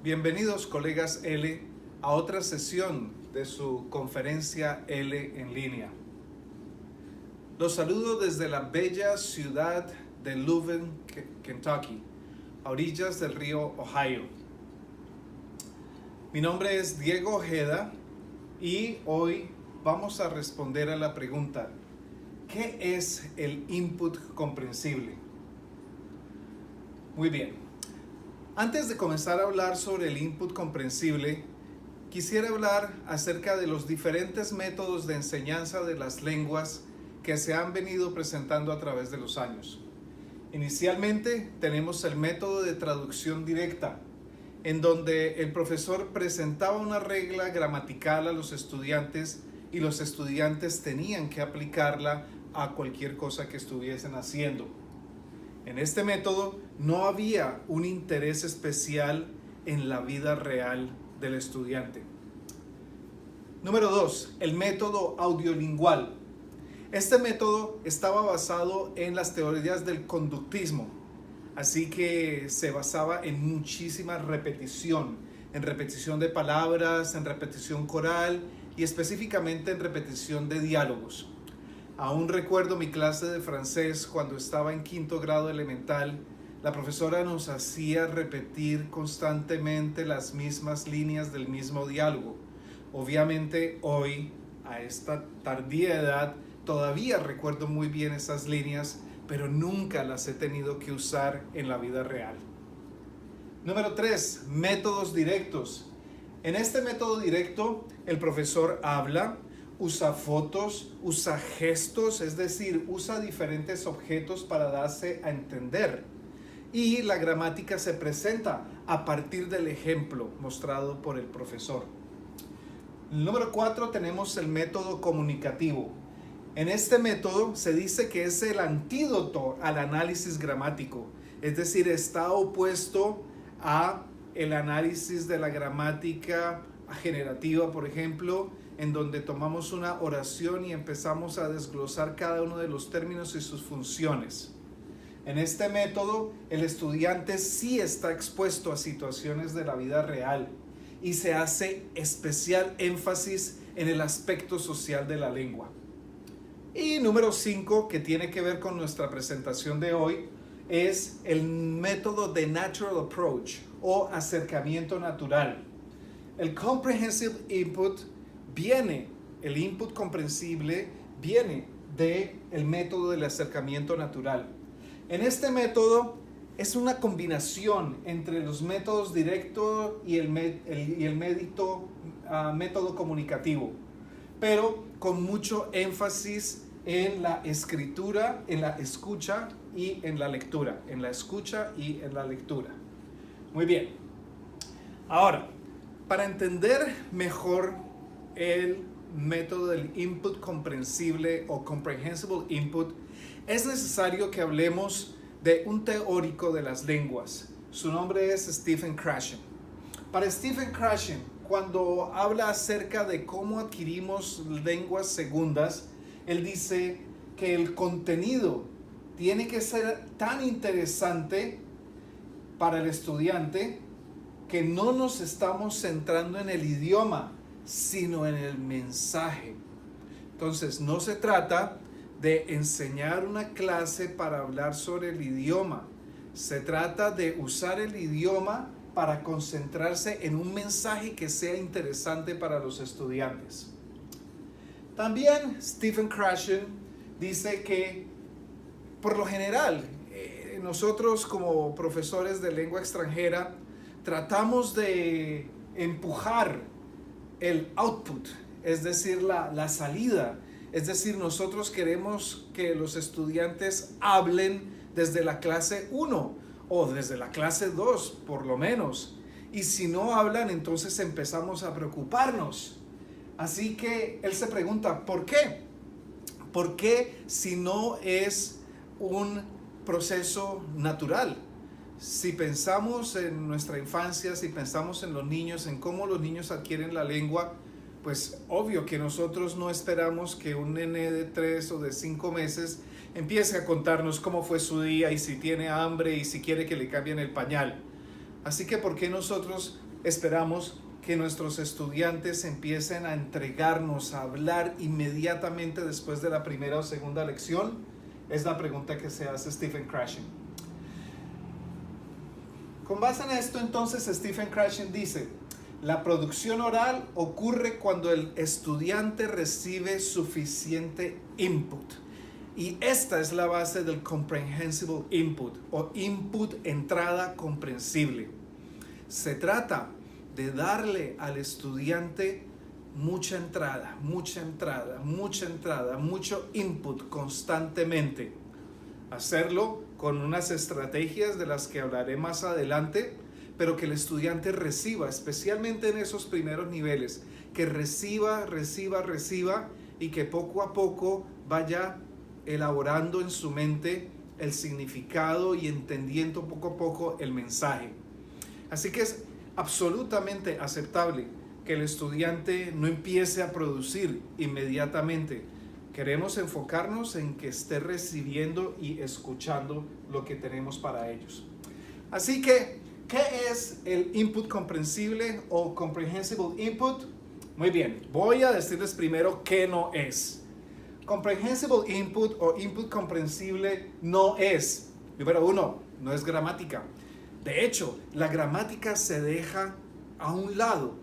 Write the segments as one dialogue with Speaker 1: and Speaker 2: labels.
Speaker 1: Bienvenidos, colegas L, a otra sesión de su conferencia L en línea. Los saludo desde la bella ciudad de Louisville, Kentucky, a orillas del río Ohio. Mi nombre es Diego Ojeda y hoy vamos a responder a la pregunta: ¿qué es el input comprensible? Muy bien. Antes de comenzar a hablar sobre el input comprensible, quisiera hablar acerca de los diferentes métodos de enseñanza de las lenguas que se han venido presentando a través de los años. Inicialmente tenemos el método de traducción directa, en donde el profesor presentaba una regla gramatical a los estudiantes y los estudiantes tenían que aplicarla a cualquier cosa que estuviesen haciendo. En este método no había un interés especial en la vida real del estudiante. Número 2, el método audiolingual. Este método estaba basado en las teorías del conductismo, así que se basaba en muchísima repetición, en repetición de palabras, en repetición coral y específicamente en repetición de diálogos. Aún recuerdo mi clase de francés cuando estaba en quinto grado elemental. La profesora nos hacía repetir constantemente las mismas líneas del mismo diálogo. Obviamente hoy, a esta tardía edad, todavía recuerdo muy bien esas líneas, pero nunca las he tenido que usar en la vida real. Número 3, métodos directos. En este método directo, el profesor habla, usa fotos, usa gestos, es decir, usa diferentes objetos para darse a entender. Y la gramática se presenta a partir del ejemplo mostrado por el profesor. Número 4 tenemos el método comunicativo. En este método se dice que es el antídoto al análisis gramático, es decir, está opuesto a el análisis de la gramática generativa, por ejemplo, en donde tomamos una oración y empezamos a desglosar cada uno de los términos y sus funciones. En este método, el estudiante sí está expuesto a situaciones de la vida real y se hace especial énfasis en el aspecto social de la lengua. Y número 5, que tiene que ver con nuestra presentación de hoy, es el método de Natural Approach o acercamiento natural. El Comprehensive Input el input comprensible viene del método del acercamiento natural. En este método es una combinación entre los métodos directo y el método comunicativo, pero con mucho énfasis en la escritura, en la escucha y en la lectura. En la escucha y en la lectura. Muy bien. Ahora, para entender mejor el método del input comprensible o comprehensible input, es necesario que hablemos de un teórico de las lenguas. Su nombre es Stephen Krashen. Para Stephen Krashen, cuando habla acerca de cómo adquirimos lenguas segundas, él dice que el contenido tiene que ser tan interesante para el estudiante que no nos estamos centrando en el idioma, sino en el mensaje. Entonces, no se trata de enseñar una clase para hablar sobre el idioma. Se trata de usar el idioma para concentrarse en un mensaje que sea interesante para los estudiantes. También Stephen Krashen dice que, por lo general, nosotros como profesores de lengua extranjera tratamos de empujar el output, es decir, la salida. Es decir, nosotros queremos que los estudiantes hablen desde la clase 1 o desde la clase 2, por lo menos. Y si no hablan, entonces empezamos a preocuparnos. Así que él se pregunta, ¿por qué? ¿Por qué si no es un proceso natural? Si pensamos en nuestra infancia, si pensamos en los niños, en cómo los niños adquieren la lengua, pues obvio que nosotros no esperamos que un nene de 3 o de 5 meses empiece a contarnos cómo fue su día y si tiene hambre y si quiere que le cambien el pañal. Así que ¿por qué nosotros esperamos que nuestros estudiantes empiecen a entregarnos, a hablar inmediatamente después de la primera o segunda lección? Es la pregunta que se hace Stephen Krashen. Con base en esto, entonces, Stephen Krashen dice: la producción oral ocurre cuando el estudiante recibe suficiente input. Y esta es la base del comprehensible input o input entrada comprensible. Se trata de darle al estudiante mucha entrada, mucho input constantemente. Hacerlo con unas estrategias de las que hablaré más adelante, pero que el estudiante reciba, especialmente en esos primeros niveles, que reciba y que poco a poco vaya elaborando en su mente el significado y entendiendo poco a poco el mensaje. Así que es absolutamente aceptable que el estudiante no empiece a producir inmediatamente. Queremos enfocarnos en que esté recibiendo y escuchando lo que tenemos para ellos. Así que, ¿qué es el input comprensible o comprehensible input? Muy bien, voy a decirles primero qué no es. Comprehensible input o input comprensible no es, número uno, no es gramática. De hecho, la gramática se deja a un lado.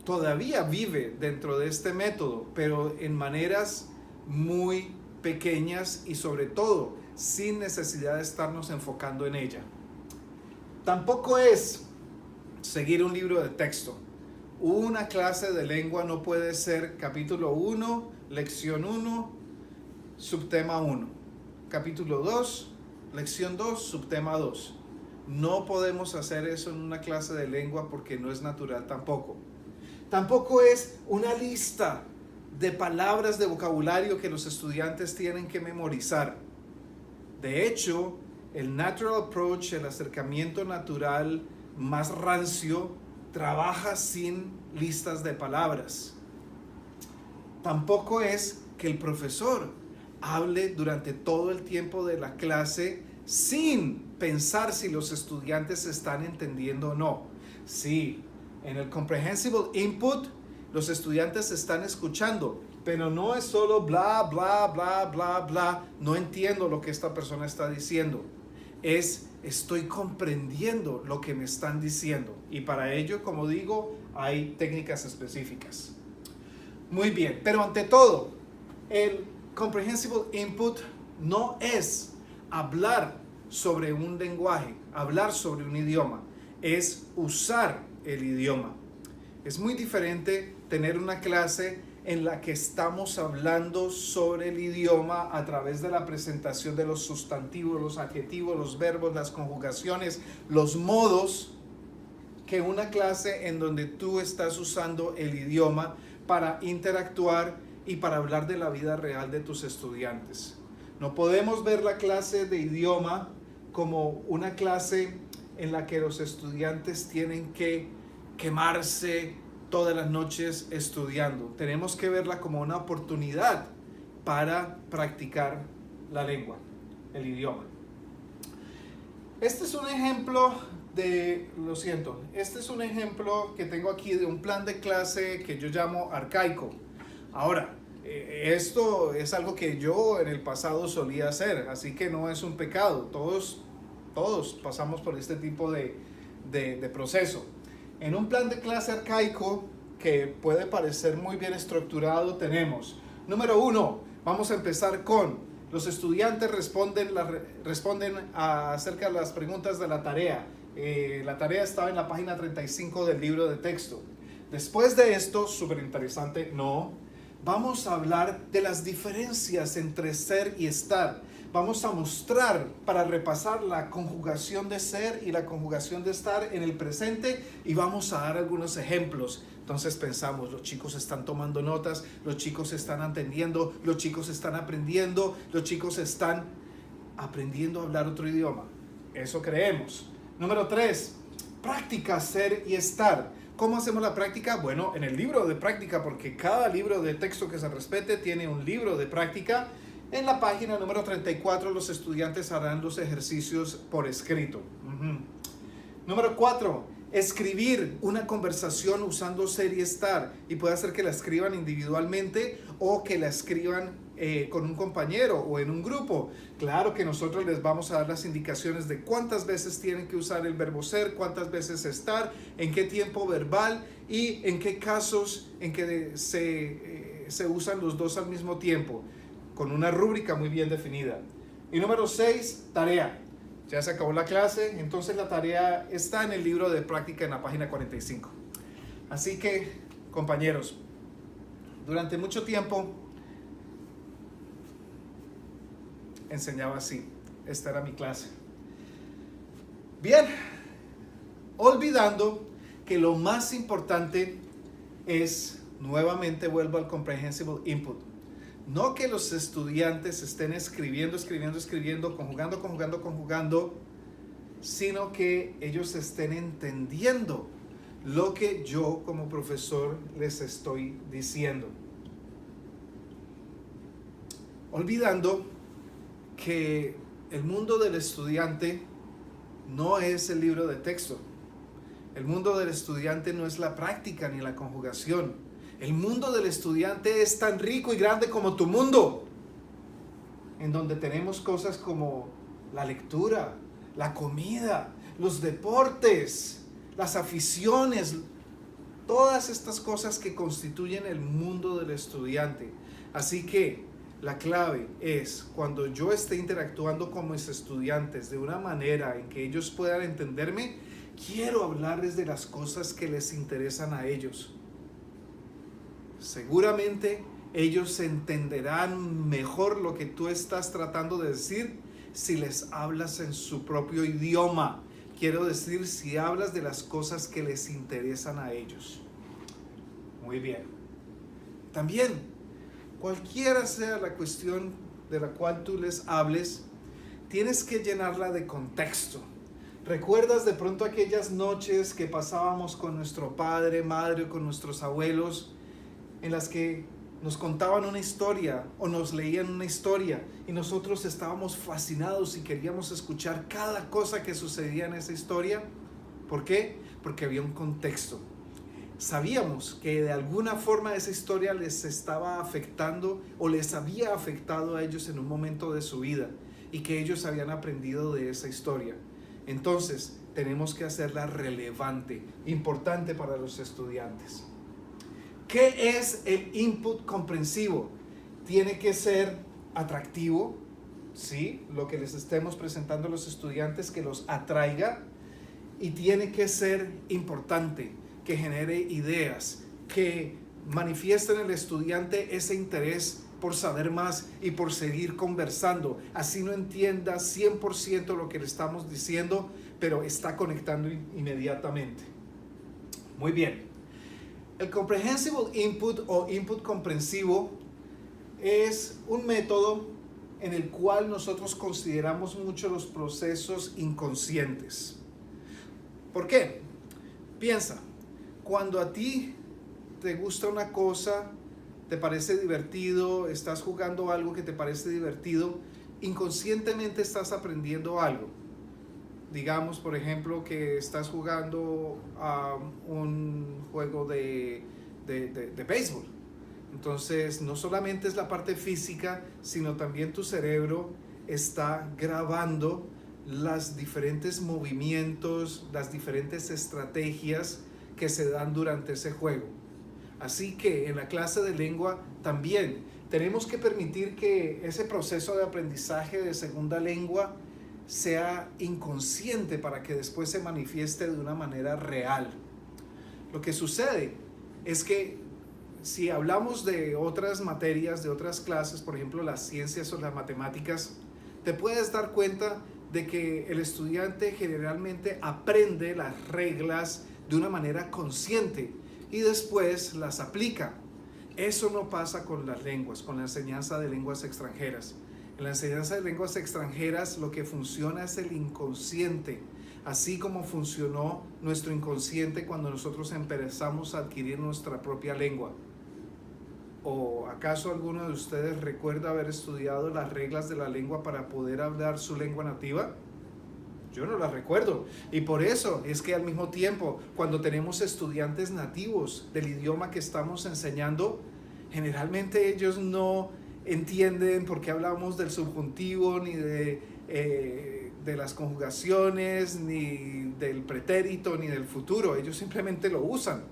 Speaker 1: Todavía vive dentro de este método, pero en maneras muy pequeñas y sobre todo sin necesidad de estarnos enfocando en ella. Tampoco es seguir un libro de texto. Una clase de lengua no puede ser capítulo 1, lección 1, subtema 1. Capítulo 2, lección 2, subtema 2. No podemos hacer eso en una clase de lengua porque no es natural tampoco. Tampoco es una lista de palabras de vocabulario que los estudiantes tienen que memorizar. De hecho, el natural approach, el acercamiento natural más rancio, trabaja sin listas de palabras. Tampoco es que el profesor hable durante todo el tiempo de la clase sin pensar si los estudiantes están entendiendo o no. Sí, en el comprehensible input los estudiantes están escuchando, pero no es solo bla, bla, bla, bla, bla, no entiendo lo que esta persona está diciendo. Estoy comprendiendo lo que me están diciendo. Y para ello, como digo, hay técnicas específicas. Muy bien, pero ante todo, el comprehensible input no es hablar sobre un lenguaje, hablar sobre un idioma, es usar el idioma. Es muy diferente tener una clase en la que estamos hablando sobre el idioma a través de la presentación de los sustantivos, los adjetivos, los verbos, las conjugaciones, los modos, que una clase en donde tú estás usando el idioma para interactuar y para hablar de la vida real de tus estudiantes. No podemos ver la clase de idioma como una clase en la que los estudiantes tienen que quemarse todas las noches estudiando. Tenemos que verla como una oportunidad para practicar la lengua, el idioma. Este es un ejemplo este es un ejemplo que tengo aquí de un plan de clase que yo llamo arcaico. Ahora, esto es algo que yo en el pasado solía hacer, así que no es un pecado. Todos pasamos por este tipo de proceso. En un plan de clase arcaico que puede parecer muy bien estructurado tenemos, número 1, vamos a empezar con los estudiantes responden acerca de las preguntas de la tarea. La tarea estaba en la página 35 del libro de texto. Después de esto, súper interesante, vamos a hablar de las diferencias entre ser y estar. Vamos a mostrar, para repasar la conjugación de ser y la conjugación de estar en el presente, y vamos a dar algunos ejemplos. Entonces pensamos, los chicos están tomando notas, los chicos están entendiendo, los chicos están aprendiendo, los chicos están aprendiendo a hablar otro idioma. Eso creemos. Número 3, práctica ser y estar. ¿Cómo hacemos la práctica? Bueno, en el libro de práctica, porque cada libro de texto que se respete tiene un libro de práctica. En la página número 34 los estudiantes harán los ejercicios por escrito. Número 4, escribir una conversación usando Ser y Estar, y puede ser que la escriban individualmente o que la escriban con un compañero o en un grupo. Claro que nosotros les vamos a dar las indicaciones de cuántas veces tienen que usar el verbo ser, cuántas veces estar, en qué tiempo verbal y en qué casos en que se usan los dos al mismo tiempo, con una rúbrica muy bien definida. Y número 6, tarea. Ya se acabó la clase, entonces la tarea está en el libro de práctica en la página 45. Así que, compañeros, durante mucho tiempo enseñaba así. Esta era mi clase. Bien, olvidando que lo más importante es, nuevamente vuelvo al Comprehensible Input. No que los estudiantes estén escribiendo, conjugando, sino que ellos estén entendiendo lo que yo como profesor les estoy diciendo. Olvidando que el mundo del estudiante no es el libro de texto. El mundo del estudiante no es la práctica ni la conjugación. El mundo del estudiante es tan rico y grande como tu mundo, en donde tenemos cosas como la lectura, la comida, los deportes, las aficiones, todas estas cosas que constituyen el mundo del estudiante. Así que la clave es, cuando yo esté interactuando con mis estudiantes de una manera en que ellos puedan entenderme, quiero hablarles de las cosas que les interesan a ellos. Seguramente ellos entenderán mejor lo que tú estás tratando de decir si les hablas en su propio idioma. Quiero decir, si hablas de las cosas que les interesan a ellos. Muy bien. También, cualquiera sea la cuestión de la cual tú les hables, tienes que llenarla de contexto. ¿Recuerdas de pronto aquellas noches que pasábamos con nuestro padre, madre o con nuestros abuelos, en las que nos contaban una historia o nos leían una historia y nosotros estábamos fascinados y queríamos escuchar cada cosa que sucedía en esa historia? ¿Por qué? Porque había un contexto. Sabíamos que de alguna forma esa historia les estaba afectando o les había afectado a ellos en un momento de su vida y que ellos habían aprendido de esa historia. Entonces, tenemos que hacerla relevante, importante para los estudiantes. ¿Qué es el input comprensivo? Tiene que ser atractivo, ¿sí? Lo que les estemos presentando a los estudiantes, que los atraiga, y tiene que ser importante, que genere ideas, que manifieste en el estudiante ese interés por saber más y por seguir conversando. Así no entienda 100% lo que le estamos diciendo, pero está conectando inmediatamente. Muy bien. El Comprehensible Input o Input comprensivo es un método en el cual nosotros consideramos mucho los procesos inconscientes. ¿Por qué? Piensa, cuando a ti te gusta una cosa, te parece divertido, estás jugando algo que te parece divertido, inconscientemente estás aprendiendo algo. Digamos, por ejemplo, que estás jugando a un juego de béisbol. Entonces, no solamente es la parte física, sino también tu cerebro está grabando los diferentes movimientos, las diferentes estrategias que se dan durante ese juego. Así que en la clase de lengua también tenemos que permitir que ese proceso de aprendizaje de segunda lengua sea inconsciente para que después se manifieste de una manera real. Lo que sucede es que si hablamos de otras materias, de otras clases, por ejemplo las ciencias o las matemáticas, te puedes dar cuenta de que el estudiante generalmente aprende las reglas de una manera consciente y después las aplica. Eso no pasa con las lenguas, con la enseñanza de lenguas extranjeras. En la enseñanza de lenguas extranjeras lo que funciona es el inconsciente, así como funcionó nuestro inconsciente cuando nosotros empezamos a adquirir nuestra propia lengua. ¿O acaso alguno de ustedes recuerda haber estudiado las reglas de la lengua para poder hablar su lengua nativa? Yo no las recuerdo. Y por eso es que al mismo tiempo, cuando tenemos estudiantes nativos del idioma que estamos enseñando, generalmente ellos no entienden por qué hablamos del subjuntivo, ni de las conjugaciones, ni del pretérito, ni del futuro. Ellos simplemente lo usan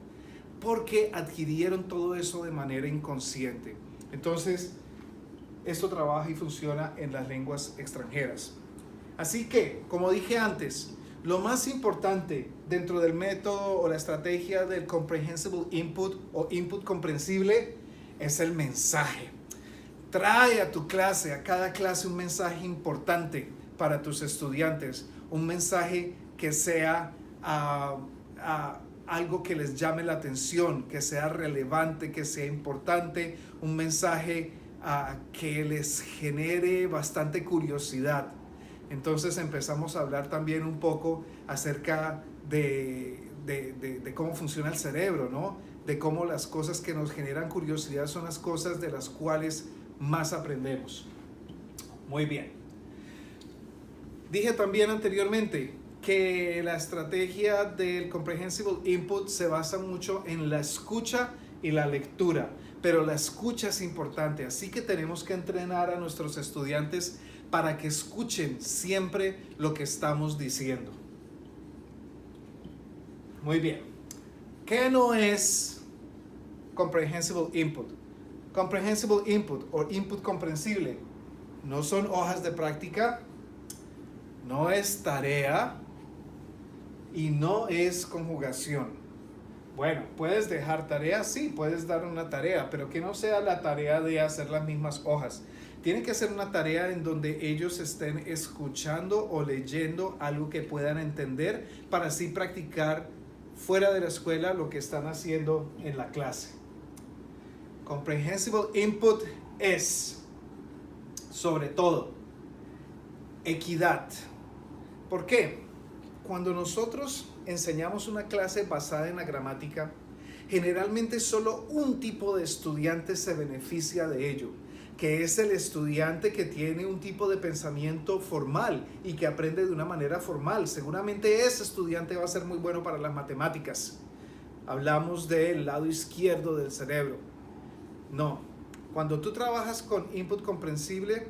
Speaker 1: porque adquirieron todo eso de manera inconsciente. Entonces, esto trabaja y funciona en las lenguas extranjeras. Así que, como dije antes, lo más importante dentro del método o la estrategia del Comprehensible Input o Input comprensible es el mensaje. Trae a tu clase, a cada clase, un mensaje importante para tus estudiantes, un mensaje que sea algo que les llame la atención, que sea relevante, que sea importante, un mensaje que les genere bastante curiosidad. Entonces empezamos a hablar también un poco acerca de cómo funciona el cerebro, ¿no? De cómo las cosas que nos generan curiosidad son las cosas de las cuales más aprendemos. Muy bien. Dije también anteriormente que la estrategia del Comprehensible Input se basa mucho en la escucha y la lectura, pero la escucha es importante, así que tenemos que entrenar a nuestros estudiantes para que escuchen siempre lo que estamos diciendo. Muy bien. ¿Qué no es Comprehensible Input? Comprehensible Input o Input comprensible no son hojas de práctica, no es tarea y no es conjugación. Bueno, puedes dejar tareas, sí, puedes dar una tarea, pero que no sea la tarea de hacer las mismas hojas. Tiene que ser una tarea en donde ellos estén escuchando o leyendo algo que puedan entender para así practicar fuera de la escuela lo que están haciendo en la clase. Comprehensible Input es, sobre todo, equidad. ¿Por qué? Cuando nosotros enseñamos una clase basada en la gramática, generalmente solo un tipo de estudiante se beneficia de ello, que es el estudiante que tiene un tipo de pensamiento formal y que aprende de una manera formal. Seguramente ese estudiante va a ser muy bueno para las matemáticas. Hablamos del lado izquierdo del cerebro. No, cuando tú trabajas con input comprensible,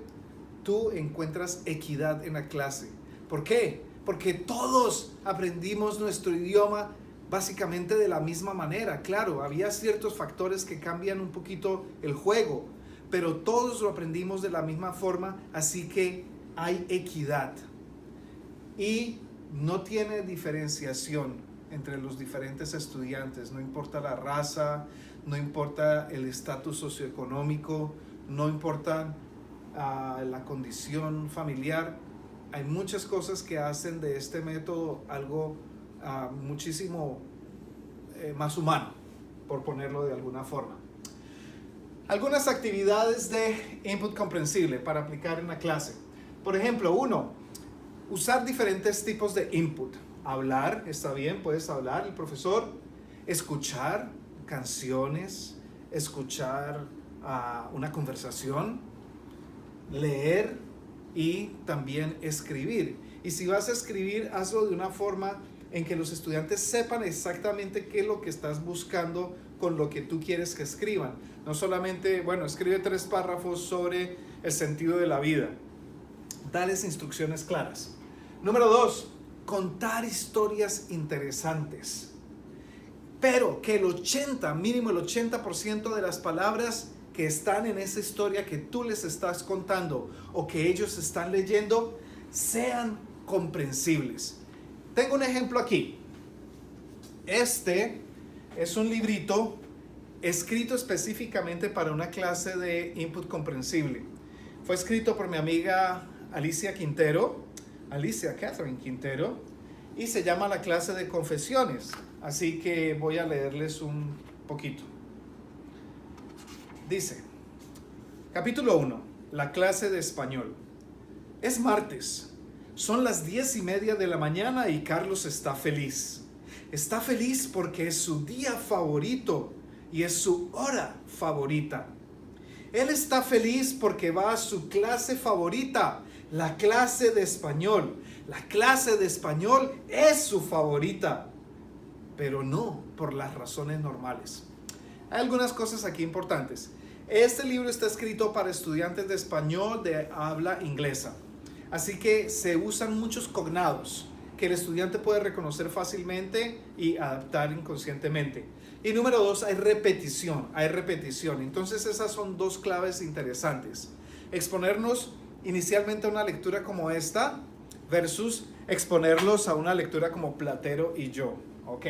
Speaker 1: tú encuentras equidad en la clase. ¿Por qué? Porque todos aprendimos nuestro idioma básicamente de la misma manera. Claro, había ciertos factores que cambian un poquito el juego, pero todos lo aprendimos de la misma forma, así que hay equidad. Y no tiene diferenciación entre los diferentes estudiantes, no importa la raza, no importa el estatus socioeconómico, no importa la condición familiar. Hay muchas cosas que hacen de este método algo muchísimo más humano, por ponerlo de alguna forma. Algunas actividades de input comprensible para aplicar en la clase. Por ejemplo, 1, usar diferentes tipos de input. Hablar, está bien, puedes hablar, el profesor. Escuchar canciones, escuchar una conversación, leer y también escribir. Y si vas a escribir, hazlo de una forma en que los estudiantes sepan exactamente qué es lo que estás buscando con lo que tú quieres que escriban. No solamente, bueno, escribe 3 párrafos sobre el sentido de la vida. Dales instrucciones claras. Número 2, contar historias interesantes. Pero que mínimo el 80% de las palabras que están en esa historia que tú les estás contando o que ellos están leyendo sean comprensibles. Tengo un ejemplo aquí. Este es un librito escrito específicamente para una clase de input comprensible. Fue escrito por mi amiga Alicia Catherine Quintero, y se llama la clase de confesiones. Así que voy a leerles un poquito. Dice, capítulo 1, la clase de español. Es martes, son las 10:30 de la mañana y Carlos está feliz. Está feliz porque es su día favorito y es su hora favorita. Él está feliz porque va a su clase favorita, la clase de español. la clase de español es su favorita, pero no por las razones normales. Hay algunas cosas aquí importantes. Este libro está escrito para estudiantes de español de habla inglesa, así que se usan muchos cognados que el estudiante puede reconocer fácilmente y adaptar inconscientemente. Y número 2, hay repetición. Entonces esas son dos claves interesantes. Exponernos inicialmente a una lectura como esta versus exponerlos a una lectura como Platero y yo. Ok.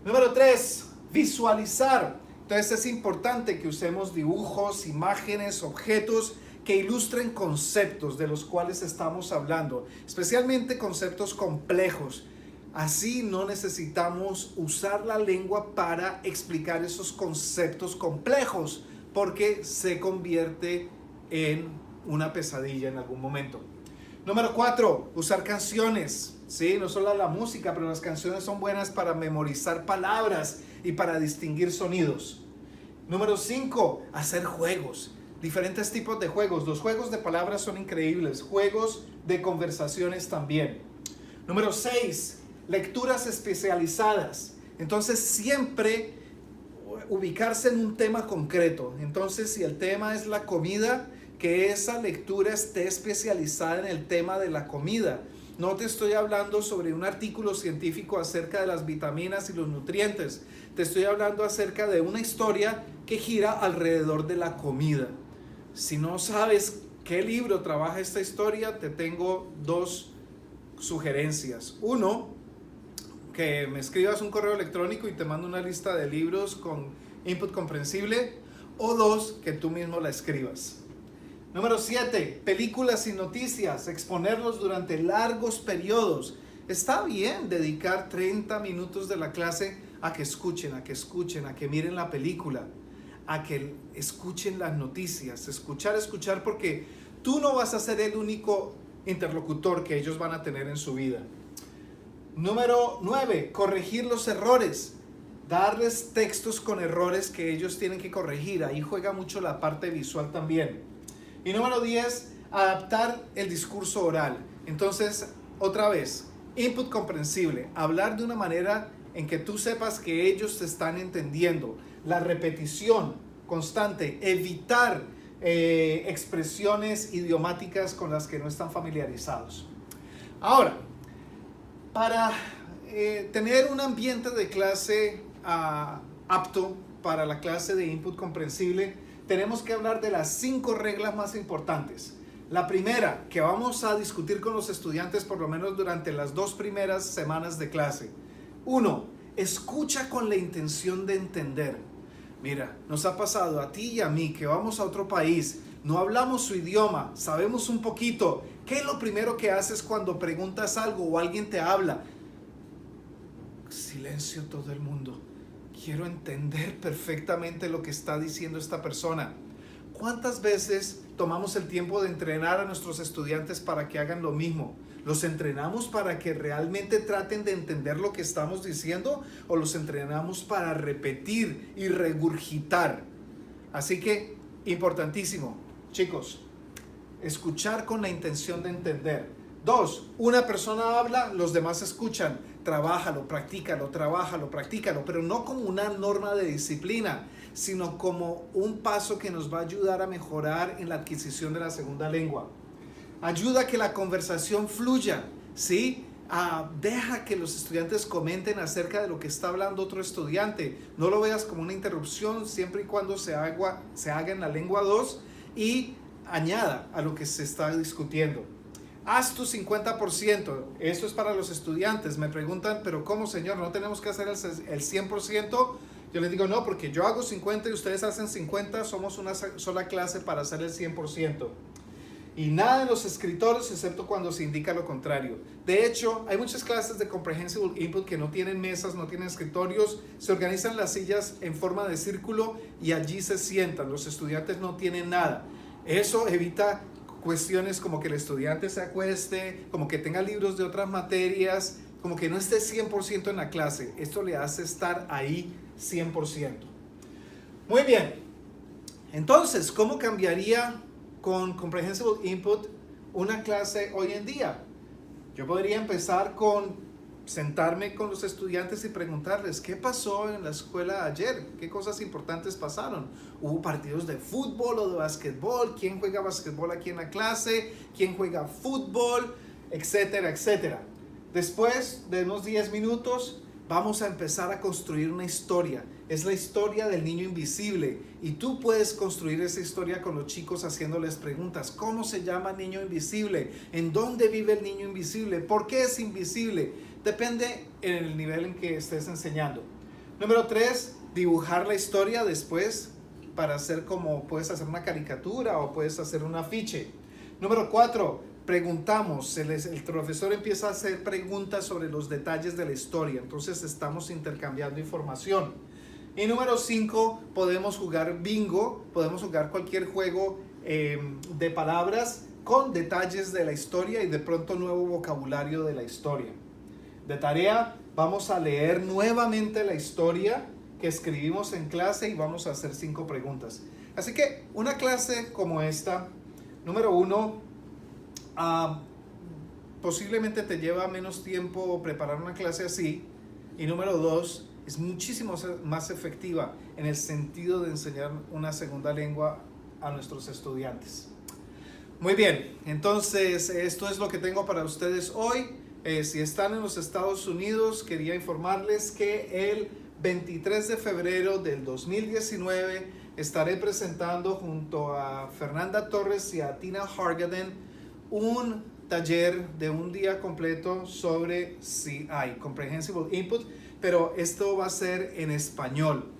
Speaker 1: Número 3, visualizar. Entonces es importante que usemos dibujos, imágenes, objetos que ilustren conceptos de los cuales estamos hablando, especialmente conceptos complejos. Así no necesitamos usar la lengua para explicar esos conceptos complejos, porque se convierte en una pesadilla en algún momento. Número 4, usar canciones. Sí, no solo la música, pero las canciones son buenas para memorizar palabras y para distinguir sonidos. Número 5, hacer juegos. Diferentes tipos de juegos. Los juegos de palabras son increíbles. Juegos de conversaciones también. Número 6, lecturas especializadas. Entonces siempre ubicarse en un tema concreto. Entonces si el tema es la comida, que esa lectura esté especializada en el tema de la comida. No te estoy hablando sobre un artículo científico acerca de las vitaminas y los nutrientes. Te estoy hablando acerca de una historia que gira alrededor de la comida. Si no sabes qué libro trabaja esta historia, te tengo dos sugerencias. Uno, que me escribas un correo electrónico y te mando una lista de libros con input comprensible. O dos, que tú mismo la escribas. Número 7, películas y noticias, exponerlos durante largos periodos. Está bien dedicar 30 minutos de la clase a que escuchen, a que miren la película, a que escuchen las noticias. Escuchar, porque tú no vas a ser el único interlocutor que ellos van a tener en su vida. Número 9, corregir los errores. Darles textos con errores que ellos tienen que corregir. Ahí juega mucho la parte visual también. Y número 10, adaptar el discurso oral. Entonces, otra vez, input comprensible. Hablar de una manera en que tú sepas que ellos te están entendiendo. La repetición constante. Evitar expresiones idiomáticas con las que no están familiarizados. Ahora, para tener un ambiente de clase apto para la clase de input comprensible, tenemos que hablar de las 5 reglas más importantes. La primera, que vamos a discutir con los estudiantes por lo menos durante las 2 primeras semanas de clase. 1, escucha con la intención de entender. Mira, nos ha pasado a ti y a mí que vamos a otro país, no hablamos su idioma, sabemos un poquito. ¿Qué es lo primero que haces cuando preguntas algo o alguien te habla? Silencio todo el mundo. Quiero entender perfectamente lo que está diciendo esta persona. ¿Cuántas veces tomamos el tiempo de entrenar a nuestros estudiantes para que hagan lo mismo? ¿Los entrenamos para que realmente traten de entender lo que estamos diciendo o los entrenamos para repetir y regurgitar? Así que, importantísimo, chicos, escuchar con la intención de entender. 2, una persona habla, los demás escuchan. Trabájalo, practícalo, pero no como una norma de disciplina, sino como un paso que nos va a ayudar a mejorar en la adquisición de la segunda lengua. Ayuda a que la conversación fluya, ¿sí? Deja que los estudiantes comenten acerca de lo que está hablando otro estudiante. No lo veas como una interrupción, siempre y cuando se haga en la lengua 2 y añada a lo que se está discutiendo. Haz tu 50%. Esto es para los estudiantes. Me preguntan, ¿pero cómo, señor? ¿No tenemos que hacer el 100%? Yo les digo, no, porque yo hago 50 y ustedes hacen 50. Somos una sola clase para hacer el 100%. Y nada en los escritorios, excepto cuando se indica lo contrario. De hecho, hay muchas clases de Comprehensible Input que no tienen mesas, no tienen escritorios. Se organizan las sillas en forma de círculo y allí se sientan. Los estudiantes no tienen nada. Eso evita cuestiones como que el estudiante se acueste, como que tenga libros de otras materias, como que no esté 100% en la clase. Esto le hace estar ahí 100%. Muy bien. Entonces, ¿cómo cambiaría con Comprehensible Input una clase hoy en día? Yo podría empezar con sentarme con los estudiantes y preguntarles qué pasó en la escuela ayer, qué cosas importantes pasaron. ¿Hubo partidos de fútbol o de básquetbol? ¿Quién juega básquetbol aquí en la clase? ¿Quién juega fútbol? Etcétera, etcétera. Después de unos 10 minutos vamos a empezar a construir una historia. Es la historia del niño invisible y tú puedes construir esa historia con los chicos haciéndoles preguntas. ¿Cómo se llama el niño invisible? ¿En dónde vive el niño invisible? ¿Por qué es invisible? Depende en el nivel en que estés enseñando. Número 3, dibujar la historia después para hacer como puedes hacer una caricatura o puedes hacer un afiche. Número 4, preguntamos. El profesor empieza a hacer preguntas sobre los detalles de la historia. Entonces estamos intercambiando información. Y número 5, podemos jugar bingo, podemos jugar cualquier juego de palabras con detalles de la historia y de pronto nuevo vocabulario de la historia. De tarea, vamos a leer nuevamente la historia que escribimos en clase y vamos a hacer 5 preguntas. Así que una clase como esta, número 1, posiblemente te lleva menos tiempo preparar una clase así. Y número 2, es muchísimo más efectiva en el sentido de enseñar una segunda lengua a nuestros estudiantes. Muy bien, entonces esto es lo que tengo para ustedes hoy. Si están en los Estados Unidos, quería informarles que el 23 de febrero del 2019 estaré presentando junto a Fernanda Torres y a Tina Hargaden un taller de un día completo sobre CI, Comprehensible Input, pero esto va a ser en español.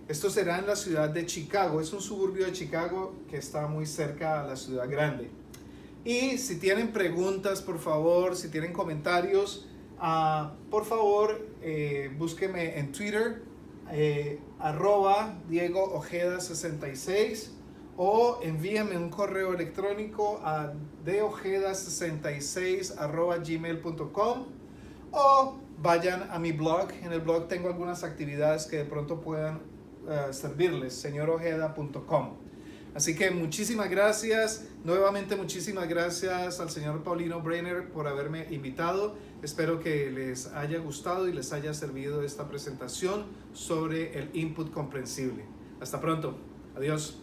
Speaker 1: Esto será en la ciudad de Chicago. Es un suburbio de Chicago que está muy cerca a la ciudad grande. Y si tienen preguntas, por favor, si tienen comentarios, por favor, búsqueme en Twitter, @DiegoOjeda66 o envíenme un correo electrónico a deojeda66@gmail.com o vayan a mi blog. En el blog tengo algunas actividades que de pronto puedan servirles, señorojeda.com. Así que muchísimas gracias, nuevamente muchísimas gracias al señor Paulino Brenner por haberme invitado. Espero que les haya gustado y les haya servido esta presentación sobre el input comprensible. Hasta pronto, adiós.